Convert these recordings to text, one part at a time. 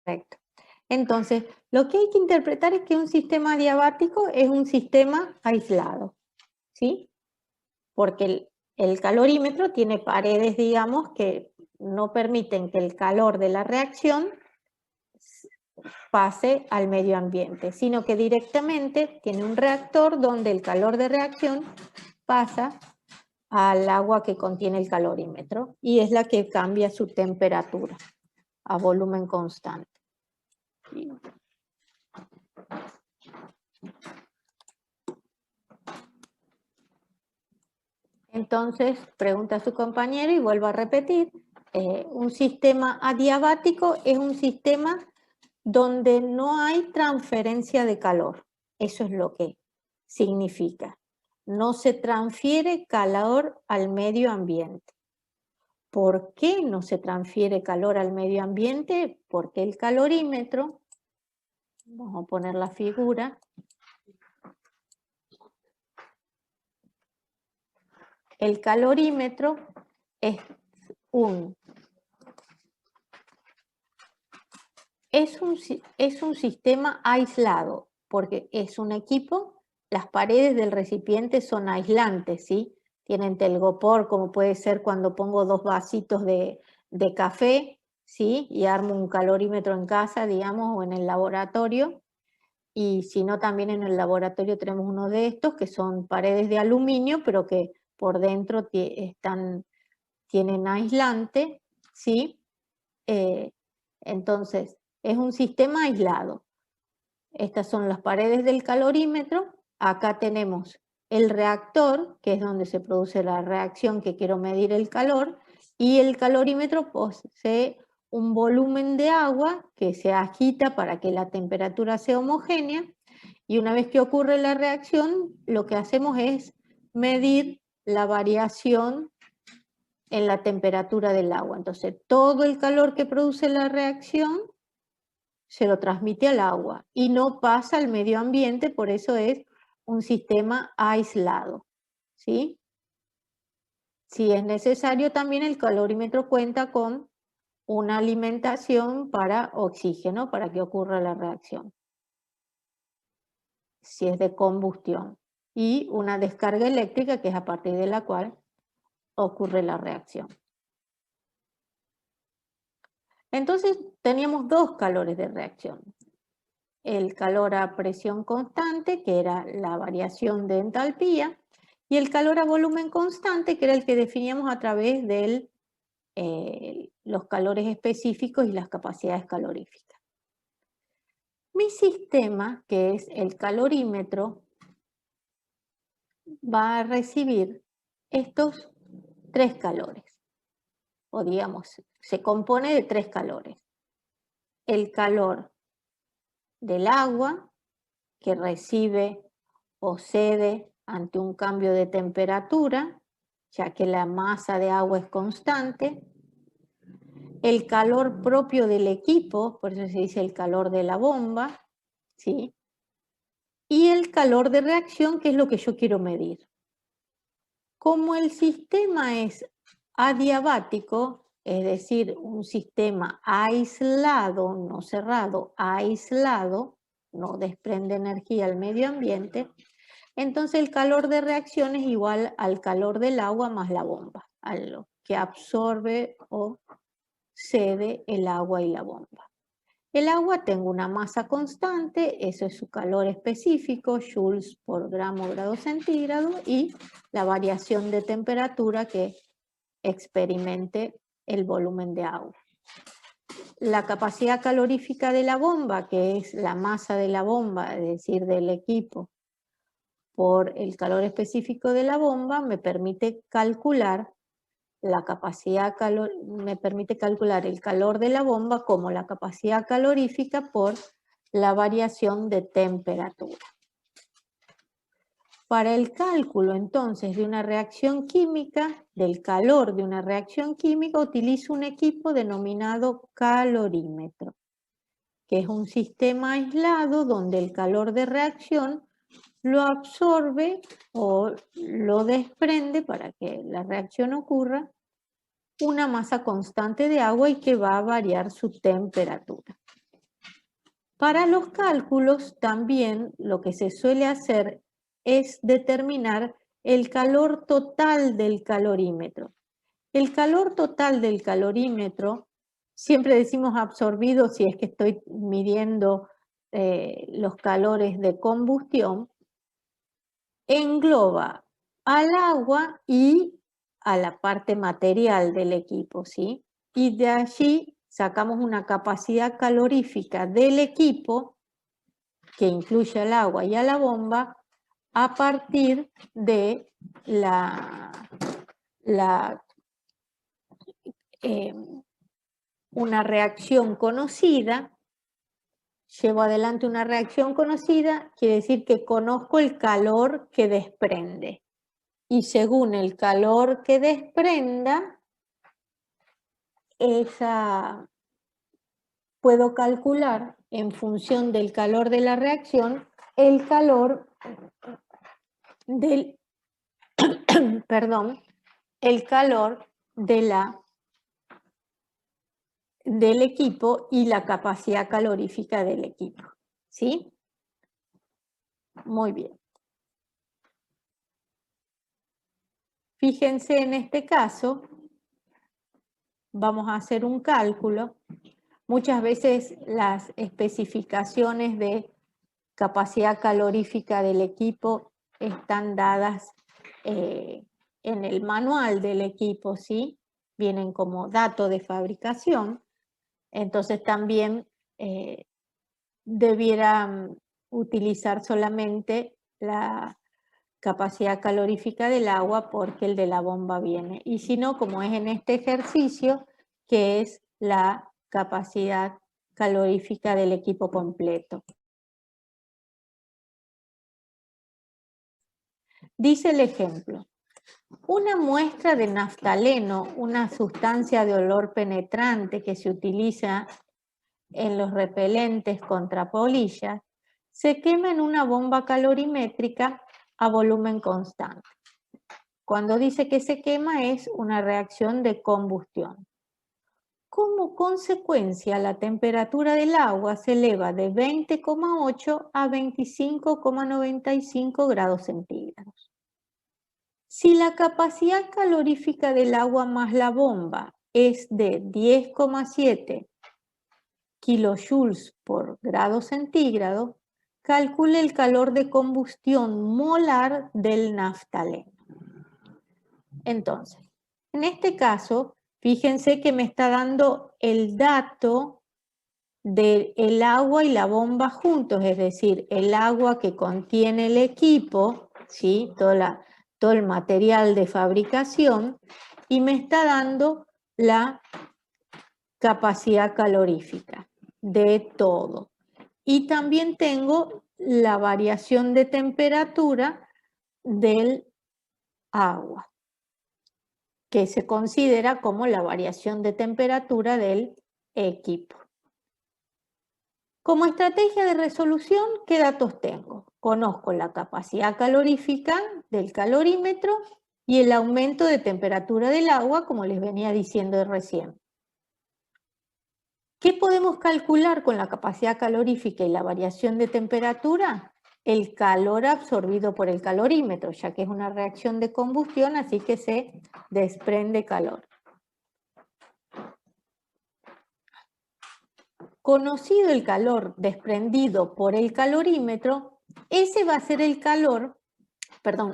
Correcto. Entonces, lo que hay que interpretar es que un sistema adiabático es un sistema aislado, ¿sí? Porque el calorímetro tiene paredes, digamos, que no permiten que el calor de la reacción pase al medio ambiente, sino que directamente tiene un reactor donde el calor de reacción pasa al agua que contiene el calorímetro y es la que cambia su temperatura a volumen constante. Entonces, pregunta a su compañero y vuelvo a repetir, un sistema adiabático es un sistema donde no hay transferencia de calor. Eso es lo que significa. No se transfiere calor al medio ambiente. ¿Por qué no se transfiere calor al medio ambiente? Porque el calorímetro, vamos a poner la figura, el calorímetro es un sistema aislado, porque es un equipo, las paredes del recipiente son aislantes, ¿sí? Tienen telgopor, como puede ser cuando pongo 2 vasitos de café, ¿sí? Y armo un calorímetro en casa, digamos, o en el laboratorio. Y si no, también en el laboratorio tenemos uno de estos, que son paredes de aluminio, pero que por dentro tienen aislante, ¿sí? Entonces, es un sistema aislado. Estas son las paredes del calorímetro. Acá tenemos el reactor, que es donde se produce la reacción que quiero medir el calor, y el calorímetro posee un volumen de agua que se agita para que la temperatura sea homogénea, y una vez que ocurre la reacción, lo que hacemos es medir la variación en la temperatura del agua. Entonces, todo el calor que produce la reacción se lo transmite al agua y no pasa al medio ambiente, por eso es un sistema aislado, ¿sí? Si es necesario, también el calorímetro cuenta con una alimentación para oxígeno para que ocurra la reacción, si es de combustión, y una descarga eléctrica, que es a partir de la cual ocurre la reacción. Entonces teníamos 2 calores de reacción. El calor a presión constante, que era la variación de entalpía, y el calor a volumen constante, que era el que definíamos a través de los calores específicos y las capacidades caloríficas. Mi sistema, que es el calorímetro, va a recibir estos 3 calores, o digamos, se compone de 3 calores. El calor del agua, que recibe o cede ante un cambio de temperatura, ya que la masa de agua es constante. El calor propio del equipo, por eso se dice el calor de la bomba, ¿sí? Y el calor de reacción, que es lo que yo quiero medir. Como el sistema es adiabático, es decir, un sistema aislado, no cerrado, aislado, no desprende energía al medio ambiente, entonces el calor de reacción es igual al calor del agua más la bomba, a lo que absorbe o cede el agua y la bomba. El agua tengo una masa constante, eso es su calor específico, joules por gramo grado centígrado, y la variación de temperatura que experimente el volumen de agua. La capacidad calorífica de la bomba, que es la masa de la bomba, es decir, del equipo, por el calor específico de la bomba, me permite calcular me permite calcular el calor de la bomba como la capacidad calorífica por la variación de temperatura. Para el cálculo entonces de una reacción química, del calor de una reacción química, utilizo un equipo denominado calorímetro, que es un sistema aislado donde el calor de reacción lo absorbe o lo desprende para que la reacción ocurra una masa constante de agua y que va a variar su temperatura. Para los cálculos también lo que se suele hacer es determinar el calor total del calorímetro. El calor total del calorímetro, siempre decimos absorbido si es que estoy midiendo los calores de combustión, engloba al agua y a la parte material del equipo, ¿sí? Y de allí sacamos una capacidad calorífica del equipo que incluye al agua y a la bomba a partir de una reacción conocida. Llevo adelante una reacción conocida, quiere decir que conozco el calor que desprende. Y según el calor que desprenda, puedo calcular en función del calor de la reacción el calor del, perdón, el calor del equipo y la capacidad calorífica del equipo. ¿Sí? Muy bien. Fíjense en este caso, vamos a hacer un cálculo. Muchas veces las especificaciones de capacidad calorífica del equipo están dadas en el manual del equipo, ¿sí? Vienen como dato de fabricación. Entonces también debieran utilizar solamente la capacidad calorífica del agua porque el de la bomba viene. Y si no, como es en este ejercicio, que es la capacidad calorífica del equipo completo. Dice el ejemplo, una muestra de naftaleno, una sustancia de olor penetrante que se utiliza en los repelentes contra polillas, se quema en una bomba calorimétrica a volumen constante. Cuando dice que se quema es una reacción de combustión. Como consecuencia, la temperatura del agua se eleva de 20,8 a 25,95 grados centígrados. Si la capacidad calorífica del agua más la bomba es de 10,7 kilojoules por grado centígrado, calcule el calor de combustión molar del naftaleno. Entonces, en este caso, fíjense que me está dando el dato del agua y la bomba juntos, es decir, el agua que contiene el equipo, ¿sí? Todo el material de fabricación, y me está dando la capacidad calorífica de todo. Y también tengo la variación de temperatura del agua, que se considera como la variación de temperatura del equipo. Como estrategia de resolución, ¿qué datos tengo? Conozco la capacidad calorífica del calorímetro y el aumento de temperatura del agua, como les venía diciendo recién. ¿Qué podemos calcular con la capacidad calorífica y la variación de temperatura? El calor absorbido por el calorímetro, ya que es una reacción de combustión, así que se desprende calor. Conocido el calor desprendido por el calorímetro, ese va a ser el calor,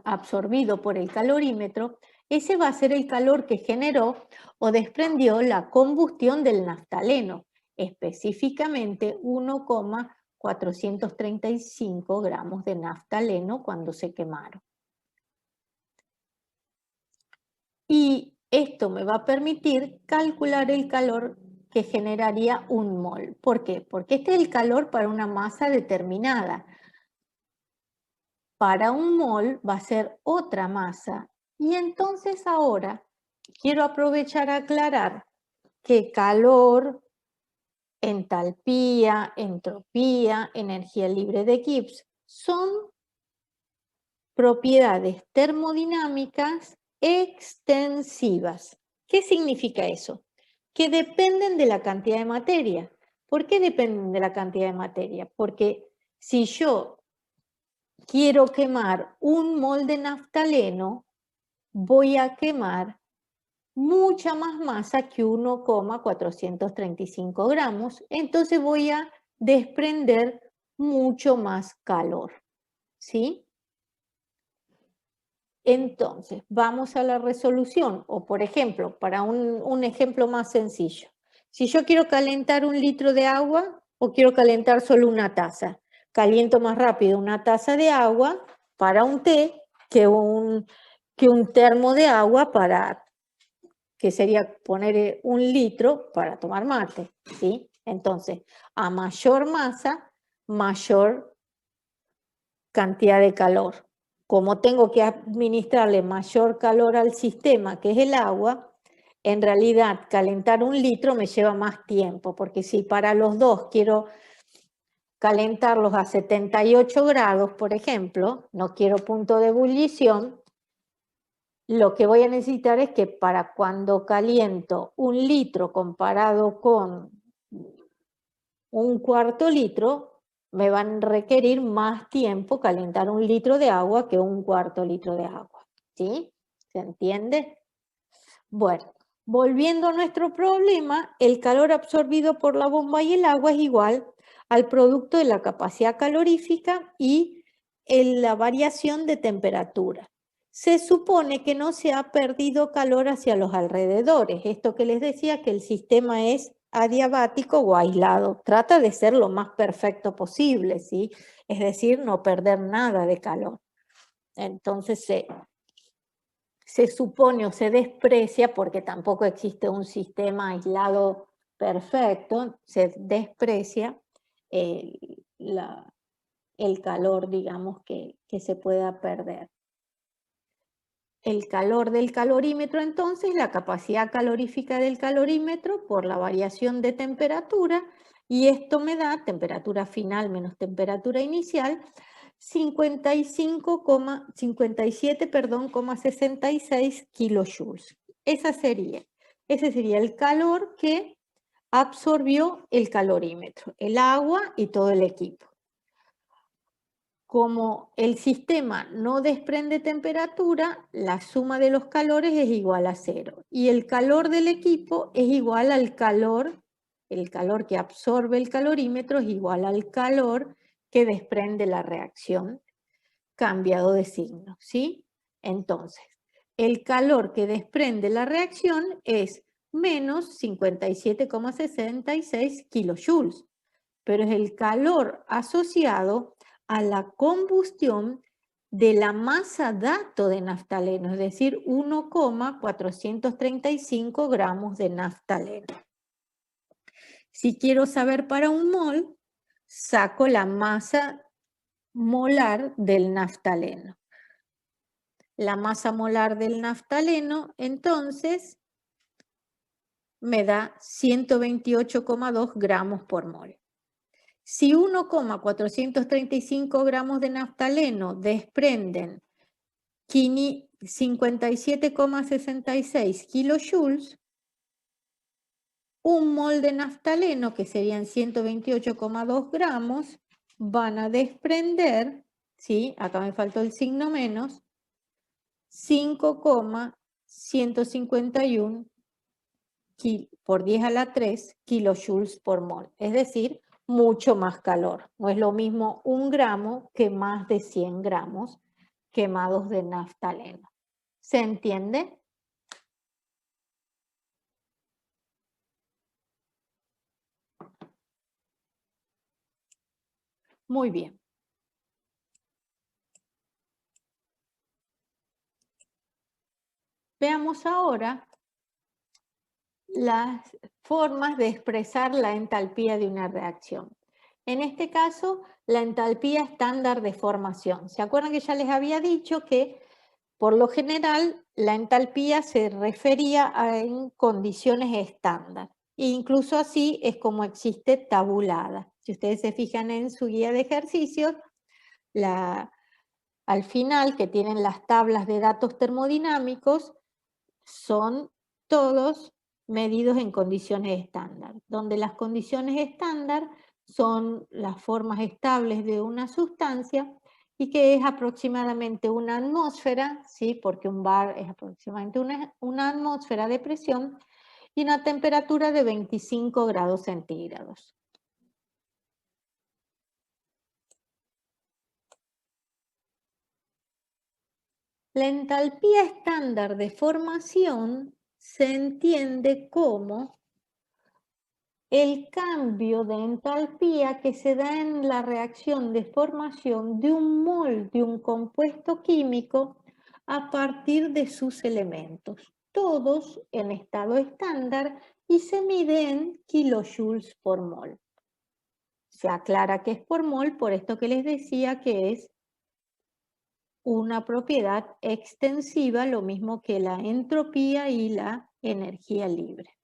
absorbido por el calorímetro, ese va a ser el calor que generó o desprendió la combustión del naftaleno, específicamente 1,435 gramos de naftaleno cuando se quemaron. Y esto me va a permitir calcular el calor que generaría un mol. ¿Por qué? Porque este es el calor para una masa determinada. Para un mol va a ser otra masa. Y entonces ahora quiero aprovechar a aclarar que calor, entalpía, entropía, energía libre de Gibbs son propiedades termodinámicas extensivas. ¿Qué significa eso? Que dependen de la cantidad de materia. ¿Por qué dependen de la cantidad de materia? Porque si yo quiero quemar 1 mol de naftaleno, voy a quemar mucha más masa que 1,435 gramos, entonces voy a desprender mucho más calor, ¿sí? Entonces, vamos a la resolución, o por ejemplo, para un ejemplo más sencillo. Si yo quiero calentar 1 litro de agua o quiero calentar solo una taza, caliento más rápido una taza de agua para un té que un termo de agua para, que sería poner 1 litro para tomar mate, ¿sí? Entonces, a mayor masa, mayor cantidad de calor. Como tengo que administrarle mayor calor al sistema, que es el agua, en realidad calentar 1 litro me lleva más tiempo, porque si para los dos quiero calentarlos a 78 grados, por ejemplo, no quiero punto de ebullición, lo que voy a necesitar es que para cuando caliento 1 litro comparado con 1/4 litro, me van a requerir más tiempo calentar 1 litro de agua que 1/4 litro de agua. ¿Sí? ¿Se entiende? Bueno, volviendo a nuestro problema, el calor absorbido por la bomba y el agua es igual al producto de la capacidad calorífica y la variación de temperatura. Se supone que no se ha perdido calor hacia los alrededores. Esto que les decía, que el sistema es adiabático o aislado. Trata de ser lo más perfecto posible, ¿sí? Es decir, no perder nada de calor. Entonces se supone o se desprecia, porque tampoco existe un sistema aislado perfecto, se desprecia el calor, digamos, que se pueda perder. El calor del calorímetro, entonces, la capacidad calorífica del calorímetro por la variación de temperatura, y esto me da temperatura final menos temperatura inicial, 57,66 kilojoules. Ese sería el calor que absorbió el calorímetro, el agua y todo el equipo. Como el sistema no desprende temperatura, la suma de los calores es igual a 0. Y el calor del equipo es igual al calor, el calor que absorbe el calorímetro es igual al calor que desprende la reacción, cambiado de signo, ¿sí? Entonces, el calor que desprende la reacción es menos 57,66 kilojoules, pero es el calor asociado a la combustión de la masa dato de naftaleno, es decir, 1,435 gramos de naftaleno. Si quiero saber para 1 mol, saco la masa molar del naftaleno. La masa molar del naftaleno, entonces, me da 128,2 gramos por mol. Si 1,435 gramos de naftaleno desprenden 57,66 kilojoules, 1 mol de naftaleno, que serían 128,2 gramos, van a desprender, ¿sí? Acá me faltó el signo menos, 5,151 por 10 a la 3 kilojoules por mol. Es decir, mucho más calor. No es lo mismo 1 gramo que más de 100 gramos quemados de naftaleno. ¿Se entiende? Muy bien. Veamos ahora las formas de expresar la entalpía de una reacción. En este caso, la entalpía estándar de formación. ¿Se acuerdan que ya les había dicho que por lo general la entalpía se refería en condiciones estándar? E incluso así es como existe tabulada. Si ustedes se fijan en su guía de ejercicios, al final, que tienen las tablas de datos termodinámicos, son todos medidos en condiciones estándar, donde las condiciones estándar son las formas estables de una sustancia y que es aproximadamente una atmósfera, ¿sí? Porque un bar es aproximadamente una atmósfera de presión y una temperatura de 25 grados centígrados. La entalpía estándar de formación se entiende como el cambio de entalpía que se da en la reacción de formación de un mol de un compuesto químico a partir de sus elementos, todos en estado estándar y se mide en kilojoules por mol. Se aclara que es por mol por esto que les decía que es una propiedad extensiva, lo mismo que la entropía y la energía libre.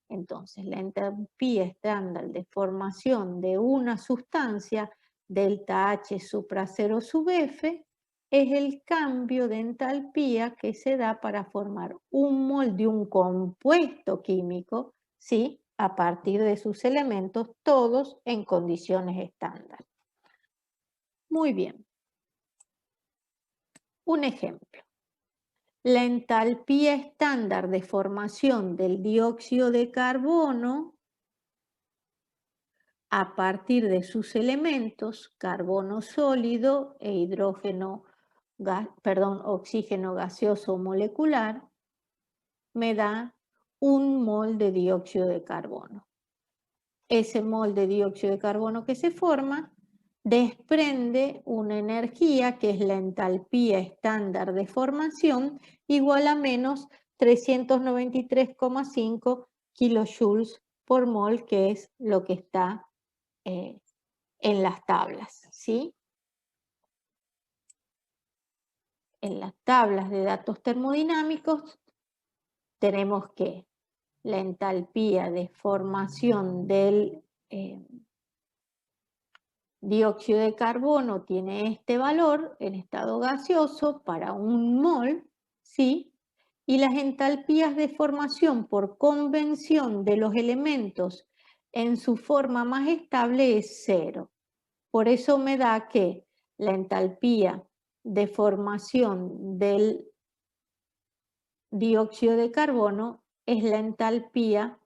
Entonces, la entropía estándar de formación de una sustancia, delta H supra 0 sub F, es el cambio de entalpía que se da para formar un mol de un compuesto químico, ¿sí? A partir de sus elementos, todos en condiciones estándar. Muy bien. Un ejemplo. La entalpía estándar de formación del dióxido de carbono a partir de sus elementos, carbono sólido e oxígeno gaseoso molecular, me da un mol de dióxido de carbono. Ese mol de dióxido de carbono que se forma desprende una energía que es la entalpía estándar de formación igual a menos 393,5 kilojoules por mol, que es lo que está en las tablas, ¿sí? En las tablas de datos termodinámicos tenemos que la entalpía de formación del dióxido de carbono tiene este valor en estado gaseoso para un mol, ¿sí? Y las entalpías de formación por convención de los elementos en su forma más estable es 0. Por eso me da que la entalpía de formación del dióxido de carbono es la entalpía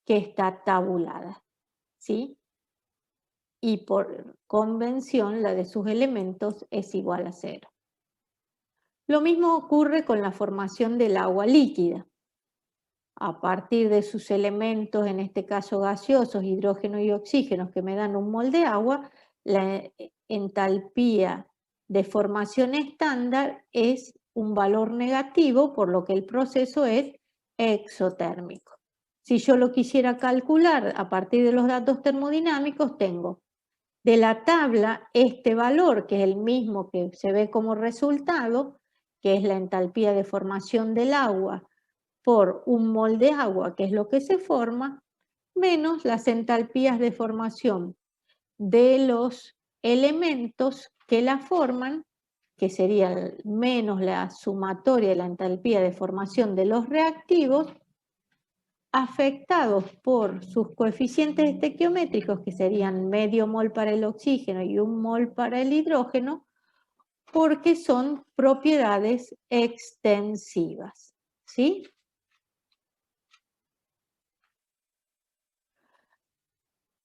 que está tabulada, ¿sí? Y por convención la de sus elementos es igual a 0. Lo mismo ocurre con la formación del agua líquida. A partir de sus elementos, en este caso gaseosos, hidrógeno y oxígeno, que me dan un mol de agua, la entalpía de formación estándar es un valor negativo, por lo que el proceso es exotérmico. Si yo lo quisiera calcular a partir de los datos termodinámicos, tengo de la tabla este valor, que es el mismo que se ve como resultado, que es la entalpía de formación del agua por un mol de agua, que es lo que se forma, menos las entalpías de formación de los elementos que la forman, que sería menos la sumatoria de la entalpía de formación de los reactivos, afectados por sus coeficientes estequiométricos, que serían medio mol para el oxígeno y un mol para el hidrógeno, porque son propiedades extensivas, ¿sí?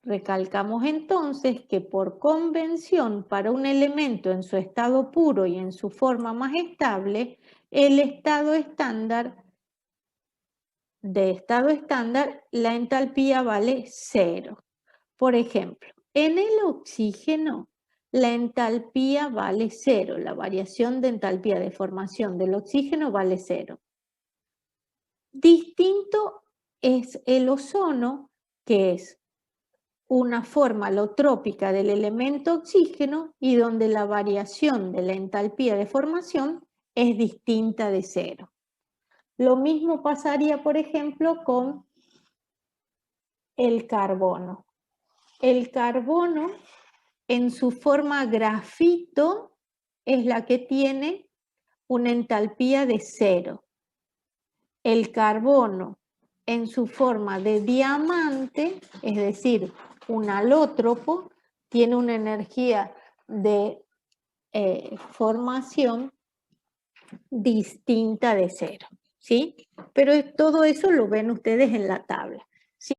Recalcamos entonces que por convención para un elemento en su estado puro y en su forma más estable, el estado estándar la entalpía vale 0. Por ejemplo, en el oxígeno la entalpía vale 0, la variación de entalpía de formación del oxígeno vale 0. Distinto es el ozono, que es una forma alotrópica del elemento oxígeno y donde la variación de la entalpía de formación es distinta de 0. Lo mismo pasaría, por ejemplo, con el carbono. El carbono en su forma grafito es la que tiene una entalpía de 0. El carbono en su forma de diamante, es decir, un alótropo, tiene una energía de formación distinta de cero, ¿sí? Pero todo eso lo ven ustedes en la tabla.